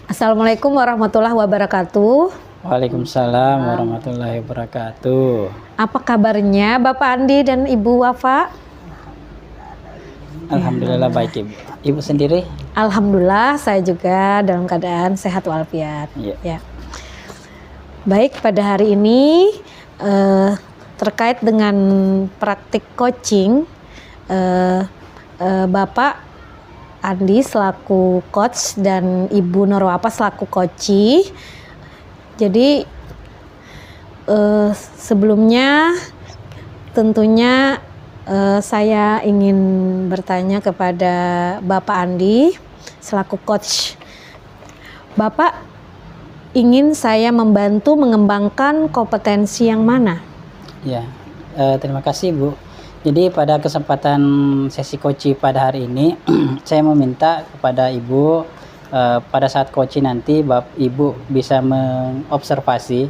Assalamualaikum warahmatullahi wabarakatuh. Waalaikumsalam warahmatullahi wabarakatuh. Apa kabarnya Bapak Andi dan Ibu Wafa? Alhamdulillah baik Ibu. Ibu sendiri? Alhamdulillah saya juga dalam keadaan sehat walafiat. Ya. Baik, pada hari ini terkait dengan praktik coaching, Bapak Andi selaku coach dan Ibu Norwapa selaku coach. Jadi sebelumnya tentunya saya ingin bertanya kepada Bapak Andi selaku coach. Bapak ingin saya membantu mengembangkan kompetensi yang mana? Ya, terima kasih Bu. Jadi pada kesempatan sesi coaching pada hari ini saya meminta kepada Ibu pada saat coaching nanti Ibu bisa mengobservasi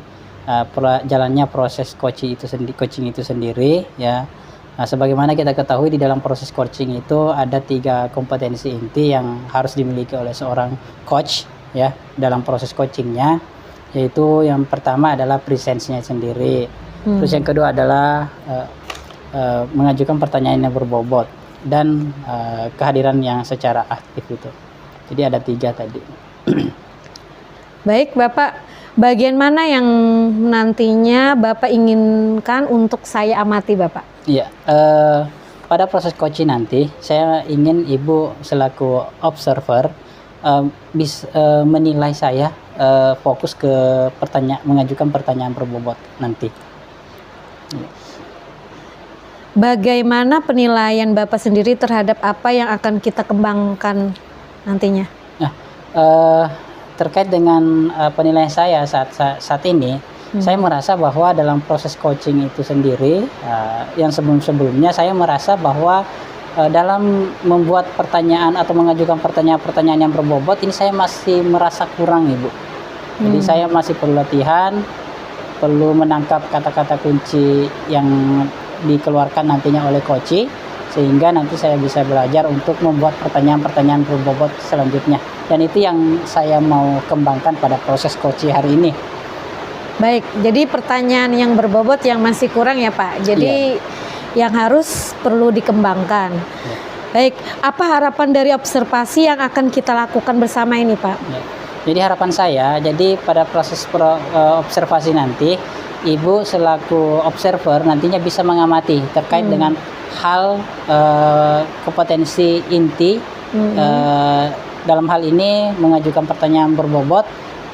jalannya proses coaching itu sendiri ya. Nah, sebagaimana kita ketahui di dalam proses coaching itu ada 3 kompetensi inti yang harus dimiliki oleh seorang coach ya dalam proses coachingnya, yaitu yang pertama adalah presence-nya sendiri. Terus yang kedua adalah mengajukan pertanyaan yang berbobot dan kehadiran yang secara aktif itu. Jadi ada 3 tadi. Baik Bapak, bagian mana yang nantinya Bapak inginkan untuk saya amati Bapak? Iya, pada proses coaching nanti saya ingin Ibu selaku observer menilai saya fokus ke mengajukan pertanyaan berbobot nanti. Ya. Bagaimana penilaian Bapak sendiri terhadap apa yang akan kita kembangkan nantinya? Nah, terkait dengan penilaian saya saat ini, saya merasa bahwa dalam proses coaching itu sendiri, yang sebelumnya saya merasa bahwa dalam membuat pertanyaan atau mengajukan pertanyaan-pertanyaan yang berbobot ini saya masih merasa kurang Ibu. Jadi saya masih perlu latihan, perlu menangkap kata-kata kunci yang dikeluarkan nantinya oleh coach, sehingga nanti saya bisa belajar untuk membuat pertanyaan-pertanyaan berbobot selanjutnya, dan itu yang saya mau kembangkan pada proses coaching hari ini. Baik, jadi pertanyaan yang berbobot yang masih kurang ya Pak, jadi yang harus perlu dikembangkan. Baik, apa harapan dari observasi yang akan kita lakukan bersama ini Pak? Jadi harapan saya, jadi pada proses observasi nanti Ibu selaku observer nantinya bisa mengamati terkait dengan hal kompetensi inti, dalam hal ini mengajukan pertanyaan berbobot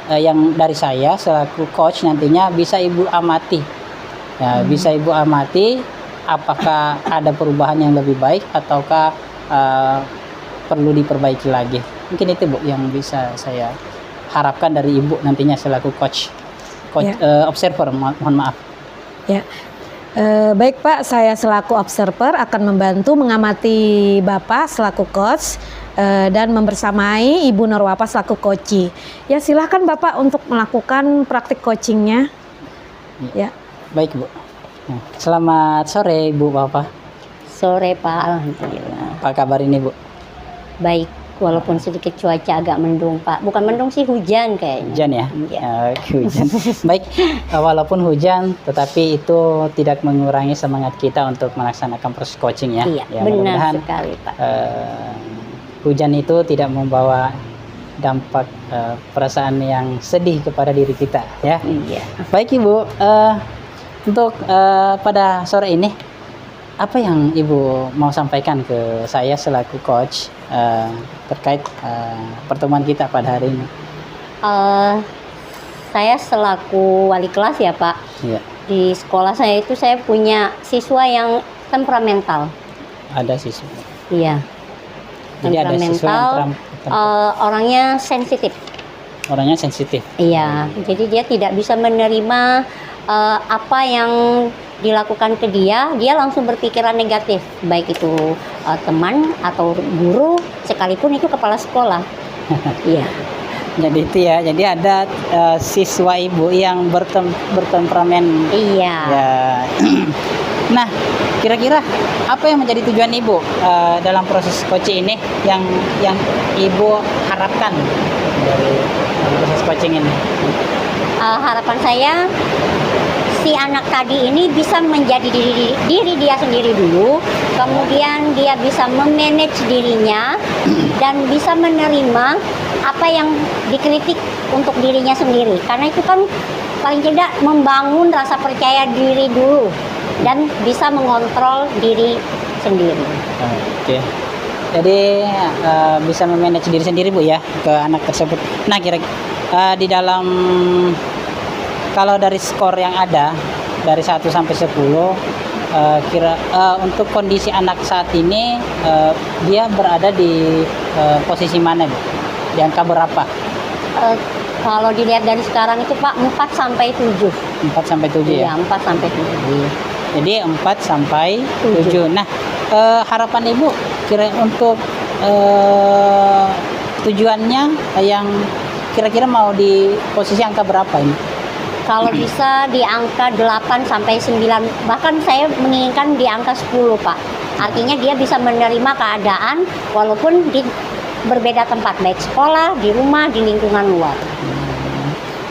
yang dari saya selaku coach nantinya bisa Ibu amati. Ya, bisa Ibu amati apakah ada perubahan yang lebih baik ataukah perlu diperbaiki lagi. Mungkin itu Bu yang bisa saya harapkan dari Ibu nantinya selaku coach. Observer, mohon maaf. Ya, baik Pak, saya selaku observer akan membantu mengamati Bapak selaku coach dan membersamai Ibu Norwapa selaku coach. Ya, silahkan Bapak untuk melakukan praktik coachingnya. Ya. Baik Bu. Selamat sore Ibu Bapak. Sore Pak, alhamdulillah. Apa kabar ini Bu? Baik. Walaupun sedikit cuaca agak mendung Pak, bukan mendung sih, hujan kayaknya. Hujan ya? Hujan. Baik, walaupun hujan tetapi itu tidak mengurangi semangat kita untuk melaksanakan proses coaching ya. Iya, ya, benar sekali Pak. Hujan itu tidak membawa dampak perasaan yang sedih kepada diri kita ya. Iya. Baik Ibu, untuk pada sore ini apa yang Ibu mau sampaikan ke saya selaku coach terkait pertemuan kita pada hari ini? Saya selaku wali kelas ya Pak. Iya. Di sekolah saya itu saya punya siswa yang temperamental. Ada siswa. Iya. Jadi ada siswa yang orangnya sensitif. Orangnya sensitif. Iya. Jadi dia tidak bisa menerima apa yang dilakukan ke dia langsung berpikiran negatif, baik itu teman atau guru, sekalipun itu kepala sekolah. Iya. Jadi itu ya, jadi ada siswa Ibu yang bertemperamen. Iya. Ya. Nah, kira-kira apa yang menjadi tujuan Ibu dalam proses coaching ini yang Ibu harapkan dari proses coaching ini? Harapan saya si anak tadi ini bisa menjadi diri dia sendiri dulu, kemudian dia bisa memanage dirinya dan bisa menerima apa yang dikritik untuk dirinya sendiri. Karena itu kan paling tidak membangun rasa percaya diri dulu dan bisa mengontrol diri sendiri. Oke. Jadi bisa memanage diri sendiri Bu ya ke anak tersebut. Nah, kira-kira di dalam kalau dari skor yang ada dari 1 sampai 10 untuk kondisi anak saat ini dia berada di posisi mana Bu? Di angka berapa? Kalau dilihat dari sekarang itu Pak 4 sampai 7. 4 sampai 7 ya? Iya, 4 sampai 7. Jadi 4 sampai 7. Nah, harapan Ibu untuk tujuannya yang kira-kira mau di posisi angka berapa ini? Kalau bisa di angka 8 sampai 9, bahkan saya menginginkan di angka 10 Pak. Artinya dia bisa menerima keadaan walaupun di berbeda tempat, baik sekolah, di rumah, di lingkungan luar.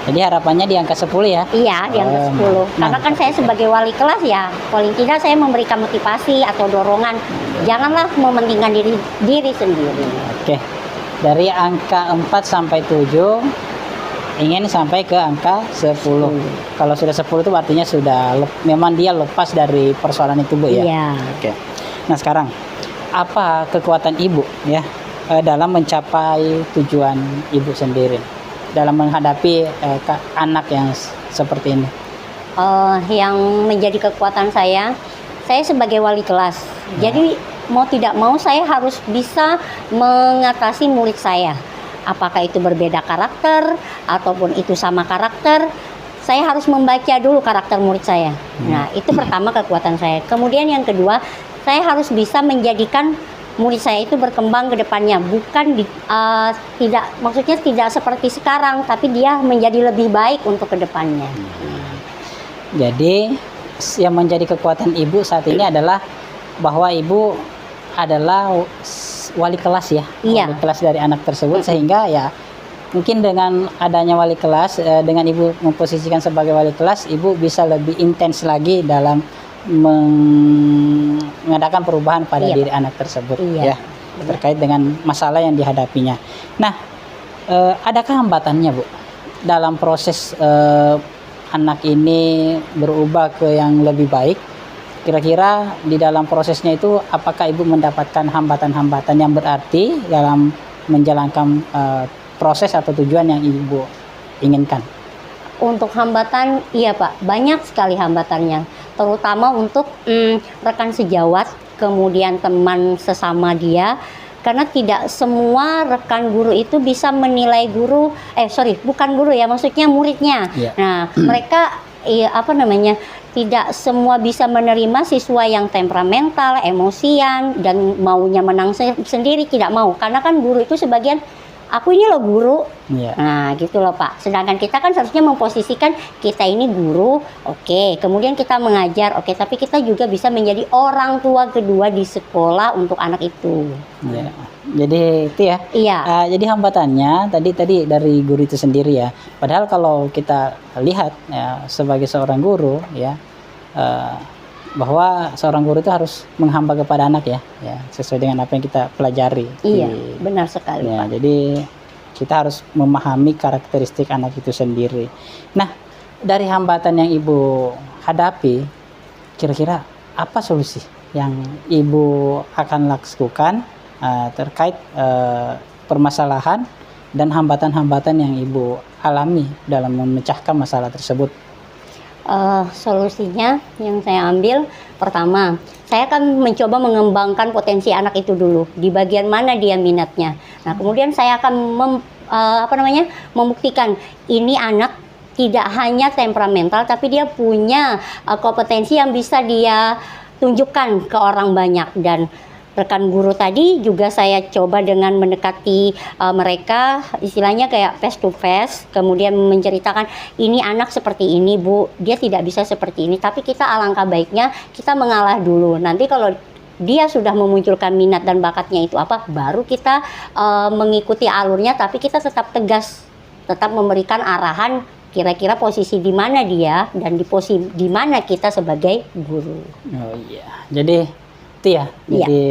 Jadi harapannya di angka 10 ya? Iya, di angka 10. Karena kan saya sebagai wali kelas ya, paling tidak saya memberikan motivasi atau dorongan. Janganlah mementingkan diri sendiri. Oke. Dari angka 4 sampai 7 ingin sampai ke angka 10. Kalau sudah 10 itu artinya sudah memang dia lepas dari persoalan itu Bu ya? Iya. Oke. Nah, sekarang apa kekuatan Ibu ya dalam mencapai tujuan Ibu sendiri dalam menghadapi anak yang seperti ini? Yang menjadi kekuatan saya sebagai wali kelas. Jadi mau tidak mau saya harus bisa mengatasi murid saya. Apakah itu berbeda karakter ataupun itu sama karakter, saya harus membaca dulu karakter murid saya. Nah, itu pertama kekuatan saya. Kemudian yang kedua, saya harus bisa menjadikan murid saya itu berkembang ke depannya, bukan maksudnya tidak seperti sekarang, tapi dia menjadi lebih baik untuk ke depannya. Jadi yang menjadi kekuatan Ibu saat ini adalah bahwa Ibu adalah wali kelas ya, Iya. wali kelas dari anak tersebut, sehingga ya mungkin dengan adanya wali kelas, dengan Ibu memposisikan sebagai wali kelas, Ibu bisa lebih intens lagi dalam mengadakan perubahan pada Iya. diri anak tersebut Iya. ya, terkait dengan masalah yang dihadapinya. Nah, adakah hambatannya Bu dalam proses anak ini berubah ke yang lebih baik? Kira-kira di dalam prosesnya itu apakah Ibu mendapatkan hambatan-hambatan yang berarti dalam menjalankan proses atau tujuan yang Ibu inginkan? Untuk hambatan, iya Pak, banyak sekali hambatannya. Terutama untuk rekan sejawat, kemudian teman sesama dia. Karena tidak semua rekan guru itu bisa menilai bukan guru ya, maksudnya muridnya. Iya. Nah, mereka tidak semua bisa menerima siswa yang temperamental, emosian, dan maunya menang sendiri, tidak mau. Karena kan guru itu sebagian, aku ini loh guru. Iya. Nah, gitu loh Pak. Sedangkan kita kan seharusnya memposisikan kita ini guru, oke. Kemudian kita mengajar, oke. Tapi kita juga bisa menjadi orang tua kedua di sekolah untuk anak itu. Iya. Jadi itu ya. Iya. Jadi hambatannya tadi dari guru itu sendiri ya. Padahal kalau kita lihat ya, sebagai seorang guru ya, bahwa seorang guru itu harus menghamba kepada anak ya, sesuai dengan apa yang kita pelajari. Iya, benar sekali Ya, Pak. jadi kita harus memahami karakteristik anak itu sendiri. Nah, dari hambatan yang Ibu hadapi, kira-kira apa solusi yang Ibu akan lakukan terkait permasalahan dan hambatan-hambatan yang Ibu alami dalam memecahkan masalah tersebut? Solusinya yang saya ambil, pertama, saya akan mencoba mengembangkan potensi anak itu dulu, di bagian mana dia minatnya. Nah, kemudian saya akan membuktikan ini anak tidak hanya temperamental, tapi dia punya kompetensi yang bisa dia tunjukkan ke orang banyak. Dan rekan guru tadi juga saya coba dengan mendekati mereka, istilahnya kayak face to face, kemudian menceritakan ini anak seperti ini Bu, dia tidak bisa seperti ini, tapi kita alangkah baiknya kita mengalah dulu. Nanti kalau dia sudah memunculkan minat dan bakatnya itu apa, baru kita mengikuti alurnya, tapi kita tetap tegas, tetap memberikan arahan kira-kira posisi di mana dia dan di posisi di mana kita sebagai guru. Oh iya, jadi itu ya, Iya. jadi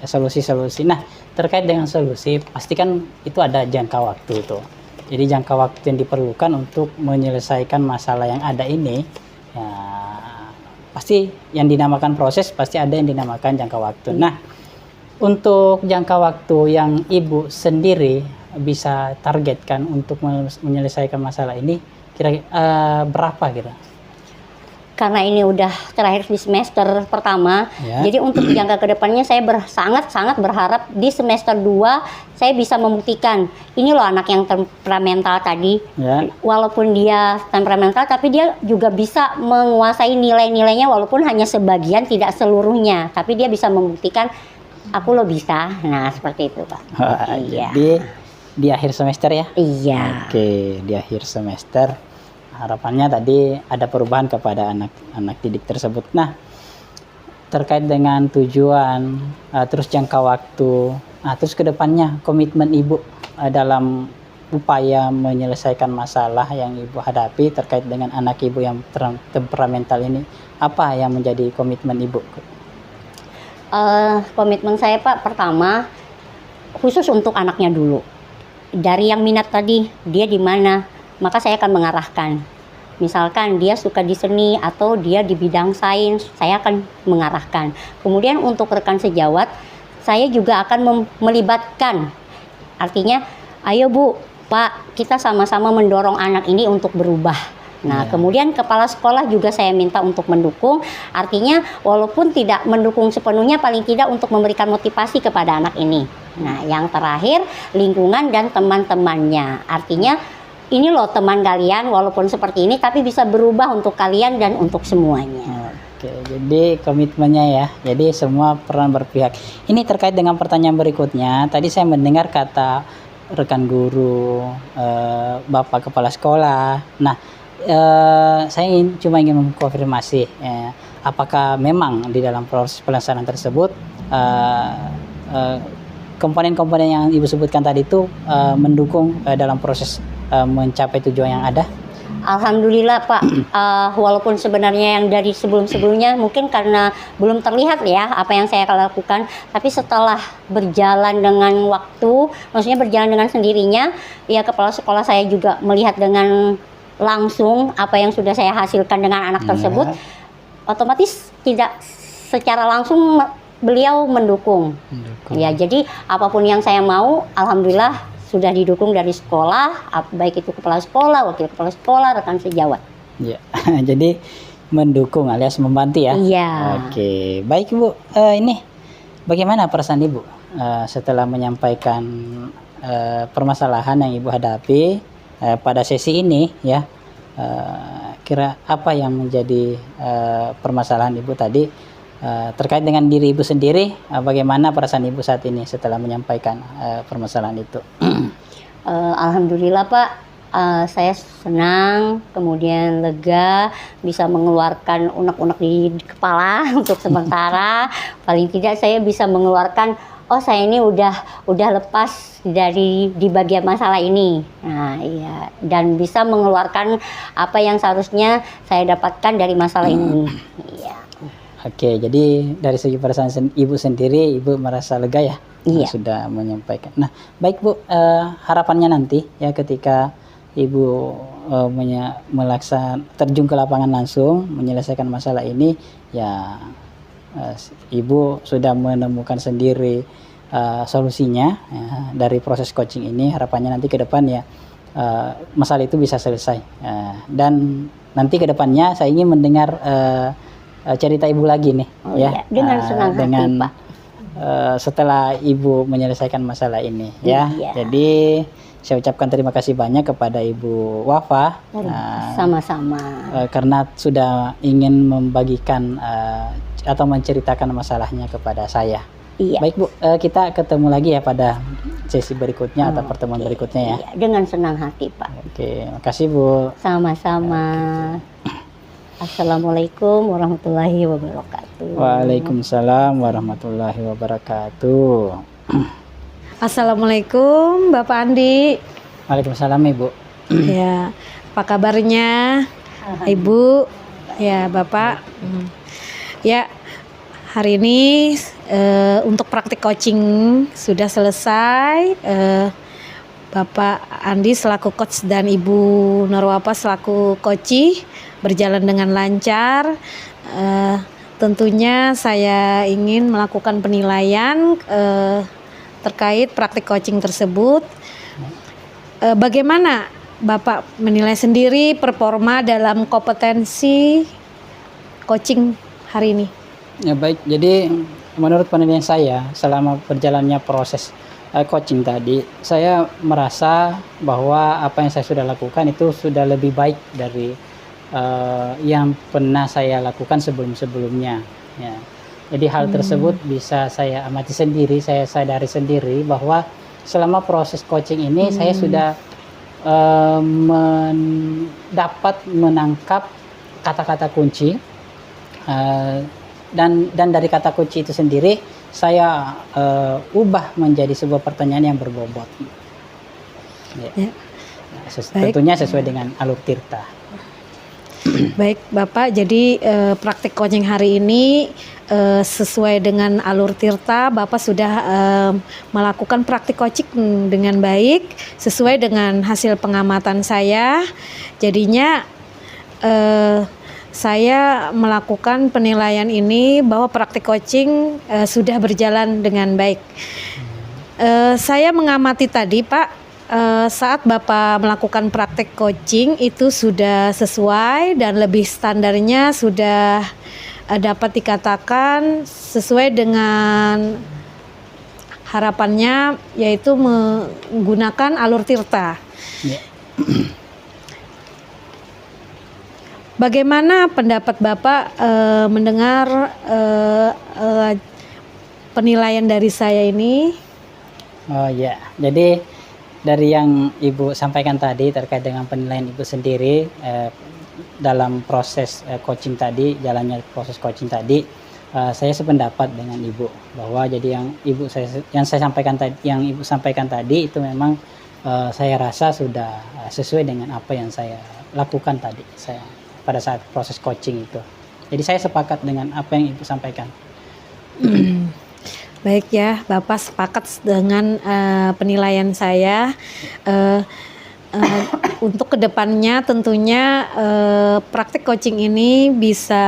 solusi-solusi. Nah, terkait dengan solusi, pasti kan itu ada jangka waktu itu. Jadi jangka waktu yang diperlukan untuk menyelesaikan masalah yang ada ini, ya pasti yang dinamakan proses, pasti ada yang dinamakan jangka waktu. Nah, untuk jangka waktu yang Ibu sendiri bisa targetkan untuk menyelesaikan masalah ini, kira-kira berapa kira? Karena ini udah terakhir di semester pertama, Ya. jadi untuk jangka kedepannya saya sangat berharap di semester 2 saya bisa membuktikan ini loh anak yang temperamental tadi. Ya. Walaupun dia temperamental, tapi dia juga bisa menguasai nilai-nilainya walaupun hanya sebagian, tidak seluruhnya. Tapi dia bisa membuktikan aku lo bisa. Nah seperti itu Pak. Wah, Iya. jadi di akhir semester ya? Iya. Oke, di akhir semester harapannya tadi ada perubahan kepada anak-anak didik tersebut. Nah, terkait dengan tujuan, terus jangka waktu, terus kedepannya komitmen Ibu dalam upaya menyelesaikan masalah yang Ibu hadapi terkait dengan anak Ibu yang temperamental ini, apa yang menjadi komitmen Ibu? Komitmen saya Pak, pertama khusus untuk anaknya dulu. Dari yang minat tadi, dia di mana, maka saya akan mengarahkan. Misalkan dia suka di seni atau dia di bidang sains, saya akan mengarahkan. Kemudian untuk rekan sejawat, saya juga akan melibatkan. Artinya, ayo Bu, Pak, kita sama-sama mendorong anak ini untuk berubah. Nah, kemudian kepala sekolah juga saya minta untuk mendukung. Artinya, walaupun tidak mendukung sepenuhnya, paling tidak untuk memberikan motivasi kepada anak ini. Nah, yang terakhir, lingkungan dan teman-temannya. Artinya, ini loh teman kalian, walaupun seperti ini, tapi bisa berubah untuk kalian dan untuk semuanya. Oke, jadi komitmennya ya. Jadi semua peran berpihak. Ini terkait dengan pertanyaan berikutnya. Tadi saya mendengar kata rekan guru, Bapak Kepala Sekolah. Nah, saya cuma ingin mengkonfirmasi, apakah memang di dalam proses pelaksanaan tersebut komponen-komponen yang Ibu sebutkan tadi itu mendukung dalam proses mencapai tujuan yang ada? Alhamdulillah Pak, walaupun sebenarnya yang dari sebelum-sebelumnya mungkin karena belum terlihat ya apa yang saya lakukan, tapi setelah berjalan dengan waktu, maksudnya berjalan dengan sendirinya, ya kepala sekolah saya juga melihat dengan langsung apa yang sudah saya hasilkan dengan anak tersebut, otomatis tidak secara langsung beliau mendukung. Ya, jadi apapun yang saya mau, alhamdulillah sudah didukung dari sekolah, baik itu kepala sekolah, wakil kepala sekolah, rekan sejawat. Ya, jadi mendukung alias membantu ya. Iya. Oke, baik Ibu. Ini bagaimana perasaan Ibu setelah menyampaikan permasalahan yang Ibu hadapi pada sesi ini ya? Kira apa yang menjadi permasalahan Ibu tadi terkait dengan diri Ibu sendiri? Bagaimana perasaan Ibu saat ini setelah menyampaikan permasalahan itu? Alhamdulillah Pak, saya senang, kemudian lega, bisa mengeluarkan unek-unek di kepala untuk sementara. Paling tidak saya bisa mengeluarkan, oh saya ini udah lepas dari di bagian masalah ini. Nah iya, dan bisa mengeluarkan apa yang seharusnya saya dapatkan dari masalah ini. Iya. Oke, jadi dari segi perasaan Ibu sendiri, Ibu merasa lega ya? Iya. Sudah menyampaikan. Nah, baik Bu, harapannya nanti ya ketika Ibu terjun ke lapangan langsung menyelesaikan masalah ini, ya Ibu sudah menemukan sendiri solusinya ya, dari proses coaching ini. Harapannya nanti ke depan ya masalah itu bisa selesai. Dan nanti ke depannya saya ingin mendengar cerita Ibu lagi nih. Oh, ya. iya. Dengan senang hati Pak. Setelah Ibu menyelesaikan masalah ini ya. Iya. Jadi saya ucapkan terima kasih banyak kepada Ibu Wafa Sama-sama. karena sudah ingin membagikan atau menceritakan masalahnya kepada saya. Iya. Baik Bu, kita ketemu lagi ya pada sesi berikutnya atau pertemuan berikutnya ya. Iya, dengan senang hati Pak. Oke, makasih Bu. Sama-sama. Assalamualaikum warahmatullahi wabarakatuh. Waalaikumsalam warahmatullahi wabarakatuh. Assalamualaikum Bapak Andi. Waalaikumsalam Ibu. Ya, apa kabarnya Ibu? Ya, Bapak. Ya, hari ini untuk praktik coaching sudah selesai. Bapak Andi selaku coach dan Ibu Norwapa selaku coach berjalan dengan lancar. Tentunya saya ingin melakukan penilaian terkait praktik coaching tersebut. Bagaimana Bapak menilai sendiri performa dalam kompetensi coaching hari ini? Ya baik, jadi menurut penilaian saya selama berjalannya proses coaching tadi, saya merasa bahwa apa yang saya sudah lakukan itu sudah lebih baik dari yang pernah saya lakukan sebelum-sebelumnya. Ya. Jadi hal tersebut bisa saya amati sendiri, saya sadari sendiri bahwa selama proses coaching ini saya sudah dapat menangkap kata-kata kunci dan dari kata kunci itu sendiri saya ubah menjadi sebuah pertanyaan yang berbobot. Ya. Tentunya sesuai dengan alur tirta. Baik Bapak, jadi praktik coaching hari ini sesuai dengan alur tirta, Bapak sudah melakukan praktik coaching dengan baik sesuai dengan hasil pengamatan saya. Jadinya saya melakukan penilaian ini bahwa praktik coaching sudah berjalan dengan baik. Saya mengamati tadi Pak, saat Bapak melakukan praktik coaching itu sudah sesuai dan lebih standarnya sudah dapat dikatakan sesuai dengan harapannya, yaitu menggunakan alur tirta. Ya. Bagaimana pendapat Bapak mendengar penilaian dari saya ini? Oh ya, jadi dari yang Ibu sampaikan tadi terkait dengan penilaian Ibu sendiri dalam proses coaching tadi, jalannya proses coaching tadi, saya sependapat dengan Ibu bahwa jadi yang saya sampaikan tadi, yang Ibu sampaikan tadi itu memang saya rasa sudah sesuai dengan apa yang saya lakukan tadi pada saat proses coaching itu. Jadi saya sepakat dengan apa yang Ibu sampaikan. Baik ya, Bapak sepakat dengan penilaian saya. Untuk kedepannya tentunya praktik coaching ini bisa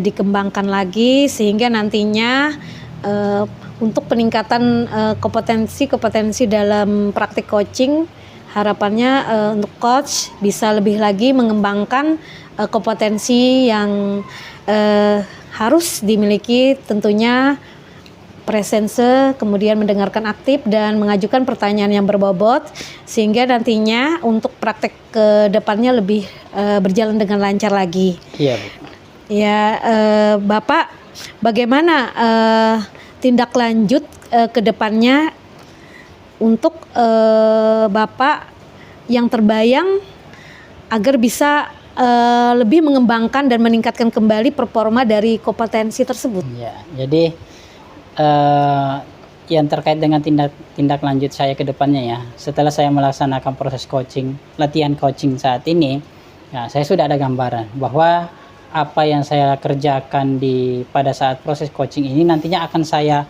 dikembangkan lagi sehingga nantinya untuk peningkatan kompetensi dalam praktik coaching, harapannya untuk coach bisa lebih lagi mengembangkan kompetensi yang harus dimiliki, tentunya presence, kemudian mendengarkan aktif dan mengajukan pertanyaan yang berbobot sehingga nantinya untuk praktek ke depannya lebih berjalan dengan lancar lagi. Iya, Bu. Ya, Bapak, bagaimana tindak lanjut ke depannya untuk Bapak yang terbayang agar bisa lebih mengembangkan dan meningkatkan kembali performa dari kompetensi tersebut? Ya, jadi yang terkait dengan tindak lanjut saya ke depannya ya, setelah saya melaksanakan proses coaching, latihan coaching saat ini, ya, saya sudah ada gambaran bahwa apa yang saya kerjakan pada saat proses coaching ini nantinya akan saya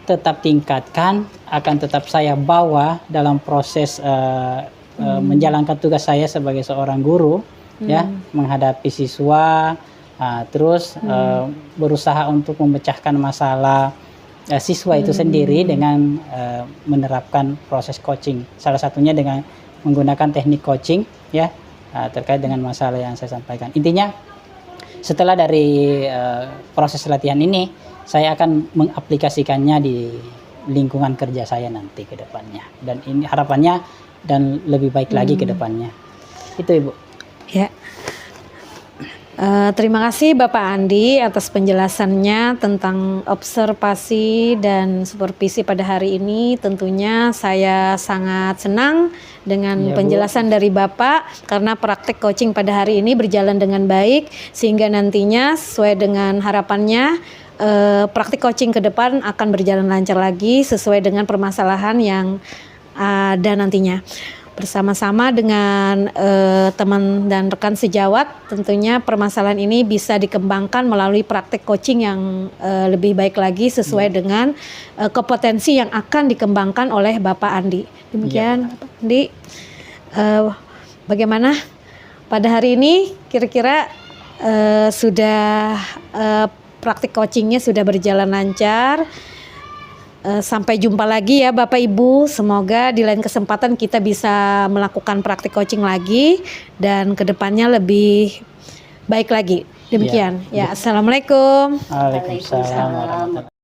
tetap tingkatkan, akan tetap saya bawa dalam proses menjalankan tugas saya sebagai seorang guru, ya, menghadapi siswa, terus berusaha untuk memecahkan masalah siswa itu sendiri dengan menerapkan proses coaching. Salah satunya dengan menggunakan teknik coaching, ya, terkait dengan masalah yang saya sampaikan. Intinya setelah dari proses latihan ini, saya akan mengaplikasikannya di lingkungan kerja saya nanti ke depannya. Dan ini harapannya dan lebih baik lagi ke depannya. Itu Ibu. Ya. Terima kasih Bapak Andi atas penjelasannya tentang observasi dan supervisi pada hari ini. Tentunya saya sangat senang dengan Iya, Bu. penjelasan dari Bapak karena praktek coaching pada hari ini berjalan dengan baik sehingga nantinya sesuai dengan harapannya praktik coaching ke depan akan berjalan lancar lagi sesuai dengan permasalahan yang ada nantinya. Bersama-sama dengan teman dan rekan sejawat, tentunya permasalahan ini bisa dikembangkan melalui praktek coaching yang lebih baik lagi sesuai dengan kompetensi yang akan dikembangkan oleh Bapak Andi. Demikian, Bapak Andi. Bagaimana pada hari ini? Kira-kira sudah praktik coachingnya sudah berjalan lancar. Sampai jumpa lagi ya Bapak Ibu, semoga di lain kesempatan kita bisa melakukan praktik coaching lagi dan kedepannya lebih baik lagi. Demikian ya, Assalamualaikum. Waalaikumsalam warahmatullahi wabarakatuh.